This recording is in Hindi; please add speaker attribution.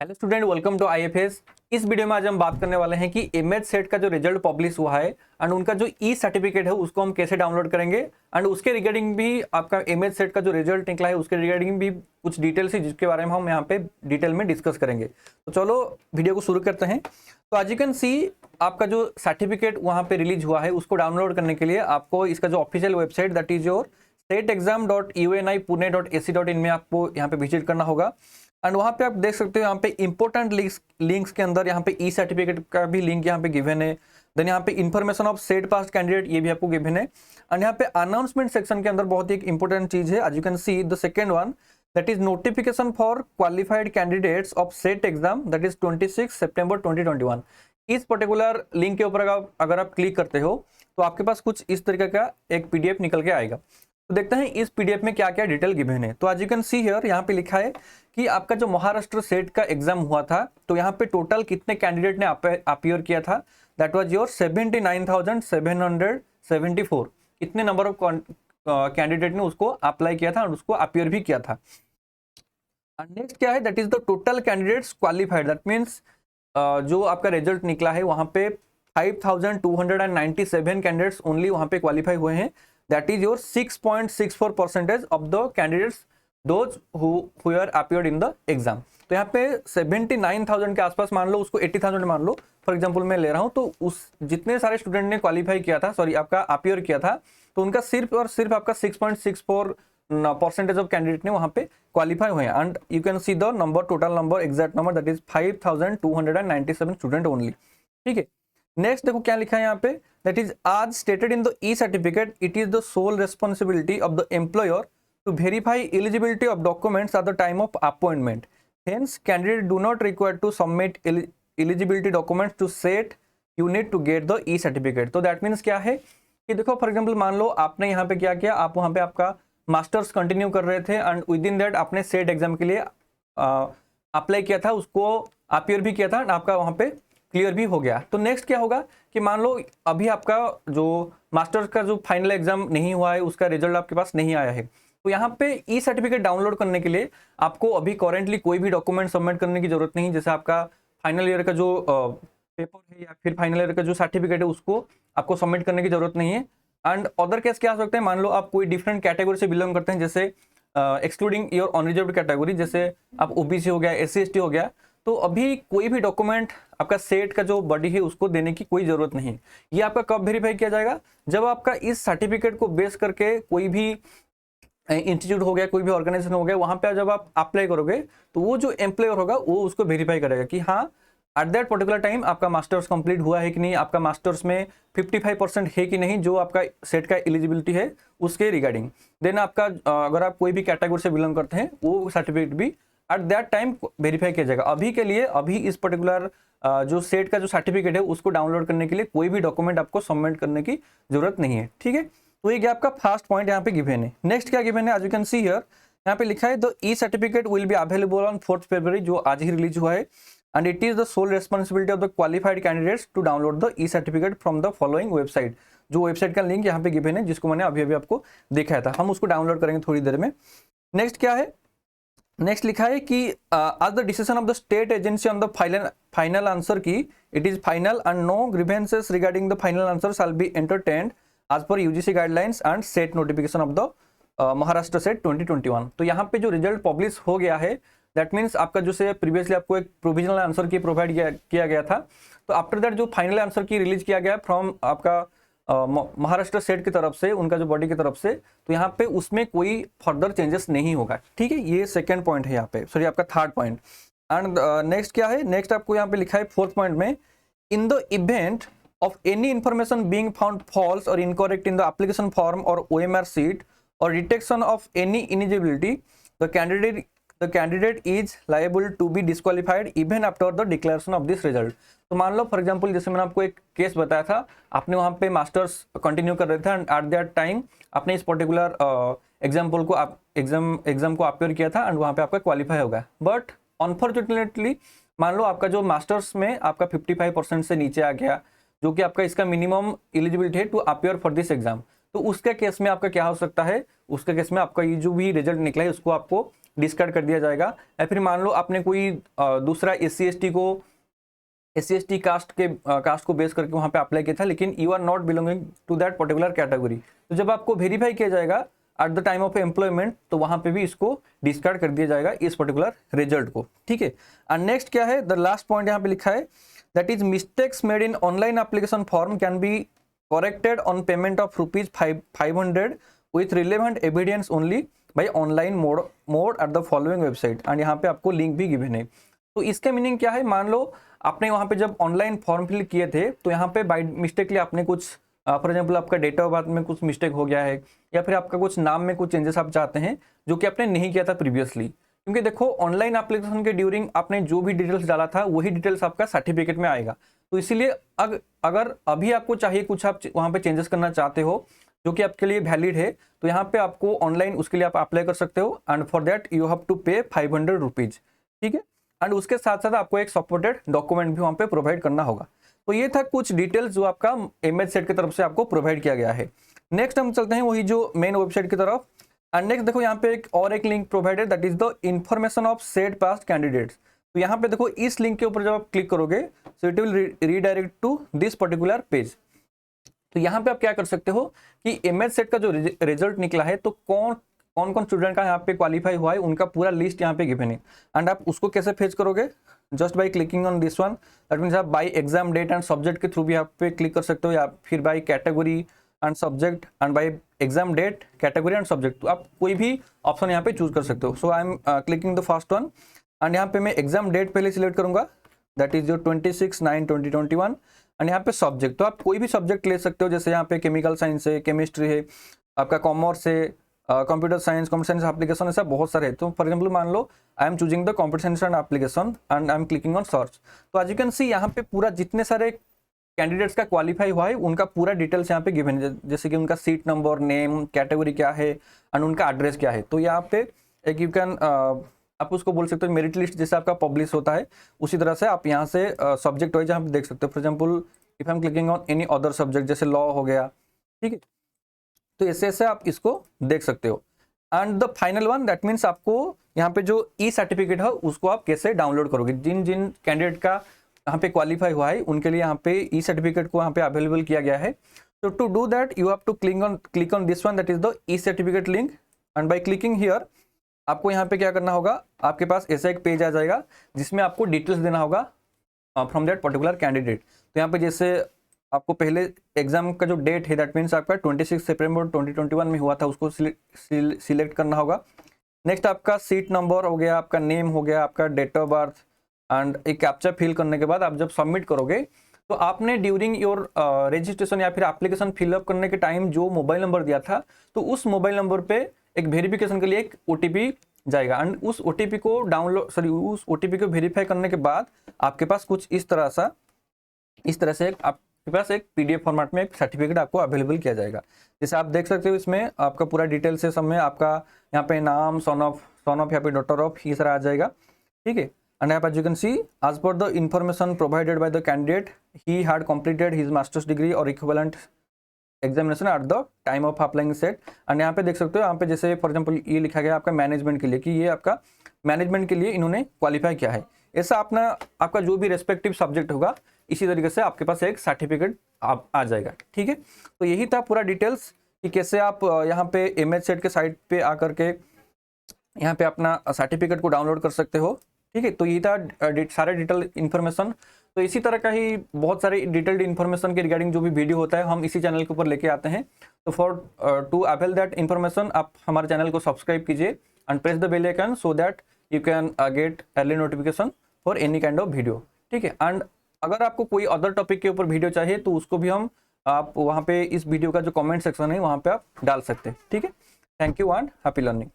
Speaker 1: Hello student, welcome to IFS. इस वीडियो में आज हम बात करने वाले हैं कि इमेज सेट का जो रिजल्ट पब्लिश हुआ है एंड उनका जो ई सर्टिफिकेट है उसको हम कैसे डाउनलोड करेंगे एंड उसके रिगार्डिंग भी आपका इमेज सेट का जो रिजल्ट निकला है उसके रिगार्डिंग भी कुछ डिटेल्स है जिसके बारे में हम यहाँ पे डिटेल में डिस्कस करेंगे। तो चलो वीडियो को शुरू करते हैं। तो आज यू कैन सी आपका जो सर्टिफिकेट वहाँ पे रिलीज हुआ है उसको डाउनलोड करने के लिए आपको इसका जो official website that is your setexam.uni.pune.ac.in में आपको यहाँ पे विजिट करना होगा एंड वहाँ पे आप देख सकते हो यहाँ पे इंपॉर्टेंट लिंक्स के अंदर यहाँ पे ई सर्टिफिकेट का भी लिंक यहाँ पे गिवन है। देन यहाँ पे information of set pass candidate ये भी आपको गिवन है एंड यहाँ पे अनाउंसमेंट सेक्शन के अंदर बहुत ही एक इंपॉर्टेंट चीज है। आज you can see the second one that is notification for qualified candidates of set exam that is 26 सितंबर 2021। इस पर्टिकुलर लिंक के ऊपर अगर आप क्लिक करते हो तो आपके पास कुछ इस तरीके का एक पीडीएफ निकल के आएगा। तो देखते हैं इस पीडीएफ में क्या क्या डिटेल गिवन है। तो आज यू कैन सी हियर यहाँ पे लिखा है कि आपका जो महाराष्ट्र सेट का एग्जाम हुआ था तो यहाँ पे टोटल कितने कैंडिडेट ने अपीयर किया था, दैट वाज योर 79,774। कितने नंबर ऑफ कैंडिडेट ने उसको अप्लाई किया था और उसको अपीयर भी किया था। नेक्स्ट क्या है, that is the total candidates qualified. That means जो आपका रिजल्ट निकला है वहाँ पे 5,297 कैंडिडेट्स ओनली वहाँ पे क्वालिफाई हुए हैं। That is your 6.64% of the candidates those who are appeared in the exam। तो यहाँ पे 79,000 के आसपास मान लो, उसको 80,000 मान लो फॉर एग्जांपल मैं ले रहा हूँ। तो उस जितने सारे स्टूडेंट ने क्वालिफाई किया था, सॉरी आपका अपीयर किया था, तो उनका सिर्फ और सिर्फ आपका 6.64% ऑफ कैंडिडेट ने वहाँ पे क्वालिफाई हुए हैं। And you can see the number, total number, exact number that is 5,297 student only. ठीक है, नेक्स्ट देखो क्या लिखा है यहाँ पे, that is as stated in the e certificate it is the sole responsibility of the employer to verify eligibility of documents at the time of appointment. Hence candidate do not require to submit eligibility documents to set you need to get the e certificate. तो दैट मीन्स क्या है कि देखो फॉर एग्जाम्पल मान लो आपने यहाँ पे क्या किया, आप वहाँ पे आपका मास्टर्स कंटिन्यू कर रहे थे एंड विद इन दैट आपने सेट एग्जाम के लिए अप्लाई किया था, उसको अपीयर भी किया था एंड आपका वहाँ पे क्लियर भी हो गया। तो नेक्स्ट क्या होगा कि मान लो अभी आपका जो मास्टर्स का जो फाइनल एग्जाम नहीं हुआ है उसका रिजल्ट आपके पास नहीं आया है, तो यहाँ पे ई सर्टिफिकेट डाउनलोड करने के लिए आपको अभी करेंटली कोई भी डॉक्यूमेंट सबमिट करने की जरूरत नहीं। जैसे आपका फाइनल ईयर का जो पेपर है या फिर फाइनल ईयर का जो सर्टिफिकेट है उसको आपको सबमिट करने की जरूरत नहीं है। एंड अदर केस क्या हो सकते हैं, मान लो आप कोई डिफरेंट कैटेगरी से बिलोंग करते हैं, जैसे एक्सक्लूडिंग योर अनरिजर्व्ड कैटेगरी, जैसे आप ओबीसी हो गया, SC/ST हो गया, तो अभी कोई भी डॉक्यूमेंट आपका सेट का जो बॉडी है उसको देने की कोई जरूरत नहीं है। ये आपका कब वेरीफाई किया जाएगा, जब आपका इस सर्टिफिकेट को बेस करके कोई भी इंस्टीट्यूट हो गया, कोई भी ऑर्गेनाइजेशन हो गया, वहां पे जब आप अप्लाई करोगे तो वो जो एम्प्लॉयर होगा वो उसको वेरीफाई करेगा कि हाँ एट दैट पर्टिकुलर टाइम आपका मास्टर्स कंप्लीट हुआ है कि नहीं, आपका मास्टर्स में 55% है कि नहीं जो आपका सेट का एलिजिबिलिटी है उसके रिगार्डिंग। देन आपका अगर आप कोई भी कैटेगरी से बिलोंग करते हैं वो सर्टिफिकेट भी एट दैट टाइम वेरीफाई किया जाएगा। अभी के लिए अभी इस पर्टिकुलर जो सेट का जो सर्टिफिकेट है उसको डाउनलोड करने के लिए कोई भी डॉक्यूमेंट आपको सबमिट करने की जरूरत नहीं है। ठीक है, तो ये आपका फर्स्ट पॉइंट यहाँ पे गिवन है। नेक्स्ट क्या गिवन है, आज यू कैन सी हियर यहाँ पे लिखा है the e certificate will be available on 4 February, जो आज ही रिलीज हुआ है and it is the sole responsibility of the qualified candidates to download the e certificate from the following website. जो वेबसाइट का लिंक यहाँ पे गिवन है जिसको मैंने अभी अभी आपको दिखाया था, हम उसको डाउनलोड करेंगे थोड़ी देर में। नेक्स्ट क्या है, नेक्स्ट लिखा है कि आज the decision of the state agency on the final answer key it is final and no grievances regarding the final answer shall be entertained as per UGC guidelines and SET notification of the Maharashtra SET 2021। तो यहाँ पे जो रिजल्ट पब्लिश हो गया है दैट मीन्स आपका जो से प्रीवियसली आपको एक प्रोविजनल आंसर की प्रोवाइड किया गया था, तो आफ्टर दैट जो फाइनल आंसर की रिलीज किया गया फ्रॉम आपका महाराष्ट्र सेट की तरफ से, उनका जो बॉडी की तरफ से, तो यहाँ पे उसमें कोई फर्दर चेंजेस नहीं होगा। ठीक है, ये सेकंड पॉइंट है यहाँ पे, सॉरी आपका थर्ड पॉइंट। एंड नेक्स्ट क्या है, नेक्स्ट आपको यहाँ पे लिखा है फोर्थ पॉइंट में, in the event of any information being found false और incorrect in the application form और OMR शीट और detection of any ineligibility the candidate is liable to be disqualified even after the declaration of this result. तो मान लो फॉर एग्जांपल जैसे मैंने आपको एक केस बताया था, आपने वहाँ पे मास्टर्स कंटिन्यू कर रहे थे एंड एट दैट टाइम आपने इस पर्टिकुलर एग्जाम्पल को एग्जाम को अपीयर किया था एंड वहाँ पे आपका क्वालिफाई होगा, बट अनफॉर्चुनेटली मान लो आपका जो मास्टर्स में आपका 55% से नीचे आ गया, जो कि आपका इसका मिनिमम एलिजिबिलिटी है to appear for this exam. तो उसके केस में आपका क्या हो सकता है, उसके केस में आपका ये जो भी रिजल्ट निकला है उसको आपको डिस्कार्ड कर दिया जाएगा। या फिर मान लो आपने कोई दूसरा SC ST कास्ट को बेस करके वहाँ पे अप्लाई किया था, लेकिन you are not belonging to that particular category, तो जब आपको वेरीफाई किया जाएगा at the time of employment, तो वहाँ पे भी इसको डिस्कार्ड कर दिया जाएगा इस पर्टिकुलर रिजल्ट को, ठीक है। एंड नेक्स्ट क्या है, द लास्ट पॉइंट यहाँ पे लिखा है, that is mistakes made in online application form can be corrected on payment of ₹500 with relevant evidence only by online mode at the following website. And यहाँ पे आपको लिंक भी गिवन है। तो इसका मीनिंग क्या है, मान लो आपने वहाँ पे जब ऑनलाइन फॉर्म फिल किए थे, तो यहाँ पे बाई मिस्टेकली आपने कुछ फॉर एग्जाम्पल आपका डेट ऑफ बर्थ में कुछ मिस्टेक हो गया है, या फिर आपका कुछ नाम में कुछ चेंजेस आप चाहते हैं जो कि आपने नहीं किया था प्रीवियसली। क्योंकि देखो ऑनलाइन एप्लीकेशन के ड्यूरिंग आपने जो भी डिटेल्स डाला था वही डिटेल्स आपका सर्टिफिकेट में आएगा। तो इसीलिए अगर अभी आपको चाहिए कुछ आप वहाँ पे चेंजेस करना चाहते हो जो कि आपके लिए वैलिड है, तो यहाँ पे आपको ऑनलाइन उसके लिए आप अप्लाई कर सकते हो। And for that you have to pay ₹500, ठीक है। एंड उसके साथ साथ आपको एक सपोर्टेड डॉक्यूमेंट भी वहाँ पे प्रोवाइड करना होगा। तो ये था कुछ डिटेल्स जो आपका एमएच सेट की तरफ से आपको प्रोवाइड किया गया है। नेक्स्ट हम चलते हैं वही जो मेन वेबसाइट की तरफ। एंड नेक्स्ट देखो यहाँ पे एक link provided, that is the information of set past candidates. तो यहाँ पे देखो इस लिंक के ऊपर जब आप क्लिक करोगे so it will redirect to this particular page. तो यहाँ पे आप क्या कर सकते हो कि एमएच सेट का जो रिजल्ट निकला है, तो कौन कौन स्टूडेंट का यहाँ पे क्वालिफाई हुआ है उनका पूरा लिस्ट यहाँ पे गिवन है। एंड आप उसको कैसे फेच करोगे, just by clicking on this one, that means आप by exam date and subject के थ्रू भी यहाँ पे क्लिक कर सकते हो, या फिर by category and subject and by exam date category and subject. तो आप कोई भी ऑप्शन यहाँ पे चूज कर सकते हो। So I am clicking the first one and यहाँ पे मैं एग्जाम डेट पहले सिलेक्ट करूंगा, दैट इज योर 26/9/2021। एंड यहाँ पे सब्जेक्ट, तो आप कोई भी सब्जेक्ट ले सकते हो, जैसे यहाँ पे केमिकल साइंस है, केमिस्ट्री है, आपका कॉमर्स है, कंप्यूटर साइंस एप्लीकेशन, ऐसा बहुत सारे है। तो फॉर एग्जाम्पल मान लो I am choosing the computer science and application and I am clicking on search. तो आज यू कैन सी यहाँ पे पूरा जितने सारे कैंडिडेट्स का क्वालिफाई हुआ है उनका पूरा डिटेल्स यहाँ पे गिवन है, जैसे कि उनका सीट नंबर, नेम, कैटेगरी क्या है एंड उनका एड्रेस क्या है। तो यहाँ पे एक यू कैन आप उसको बोल सकते हो मेरिट लिस्ट जैसे आपका पब्लिश होता है, उसी तरह से आप यहाँ से सब्जेक्ट वाइज यहाँ पे देख सकते हो। For example if I am clicking on any other subject जैसे लॉ हो गया, ठीक है, तो ऐसे आप इसको देख सकते हो। And the final one, that means आपको यहाँ पे जो ई सर्टिफिकेट है उसको आप कैसे डाउनलोड करोगे। जिन कैंडिडेट का यहाँ पे क्वालिफाई हुआ है उनके लिए यहाँ पे ई सर्टिफिकेट को यहाँ पे अवेलेबल किया गया है। तो to do that you have to click on this one, that is the e certificate link. And by clicking here आपको यहाँ पे क्या करना होगा, आपके पास ऐसा एक पेज आ जाएगा जिसमें आपको डिटेल्स देना होगा फ्रॉम दैट पर्टिकुलर कैंडिडेट। तो यहाँ पे जैसे आपको पहले एग्जाम का जो डेट है, दैट मीन्स आपका 26 सितंबर 2021 में हुआ था, उसको सिलेक्ट करना होगा। नेक्स्ट आपका सीट नंबर हो गया, आपका नेम हो गया, आपका डेट ऑफ बर्थ एंड एक कैप्चा फिल करने के बाद आप जब सबमिट करोगे तो आपने ड्यूरिंग योर रजिस्ट्रेशन या फिर एप्लीकेशन फिलअप करने के टाइम जो मोबाइल नंबर दिया था, तो उस मोबाइल नंबर पे एक वेरिफिकेशन के लिए एक ओटीपी जाएगा। एंड उस ओटीपी को उस ओटीपी को वेरीफाई करने के बाद आपके पास कुछ इस तरह से आपके पास एक पीडीएफ फॉर्मेट में एक सर्टिफिकेट आपको अवेलेबल किया जाएगा। जैसे आप देख सकते हो इसमें आपका पूरा डिटेल्स है, सब में आपका यहाँ पे नाम, सन ऑफ या फिर डॉटर ऑफ, ये सारा आ जाएगा, ठीक है। And as you can see as per the information provided by the candidate he had completed his masters degree और equivalent examination at the time of applying SET. And यहाँ पे देख सकते हो, यहाँ पे जैसे फॉर एग्जांपल ये लिखा गया आपका मैनेजमेंट के लिए कि ये आपका मैनेजमेंट के लिए इन्होंने क्वालिफाई किया है। ऐसा आपका जो भी रेस्पेक्टिव सब्जेक्ट होगा इसी तरीके से आपके पास एक सर्टिफिकेट आ जाएगा, ठीक है। तो यही था पूरा डिटेल्स कि कैसे आप यहाँ पे एमएच सेट के साइट पे आकर के यहाँ पे अपना सर्टिफिकेट को डाउनलोड कर सकते हो, ठीक है। तो ये था सारे डिटेल इन्फॉर्मेशन। तो इसी तरह का ही बहुत सारे डिटेल्ड इन्फॉर्मेशन के रिगार्डिंग जो भी वीडियो होता है हम इसी चैनल के ऊपर लेके आते हैं। तो for to avail that information आप हमारे चैनल को सब्सक्राइब कीजिए and press the bell icon so that you can get early notification for any kind of video, ठीक है। एंड अगर आपको कोई अदर टॉपिक के ऊपर वीडियो चाहिए तो उसको भी आप वहाँ पे इस वीडियो का जो कमेंट सेक्शन है वहाँ पे आप डाल सकते हैं, ठीक है। Thank you and happy learning.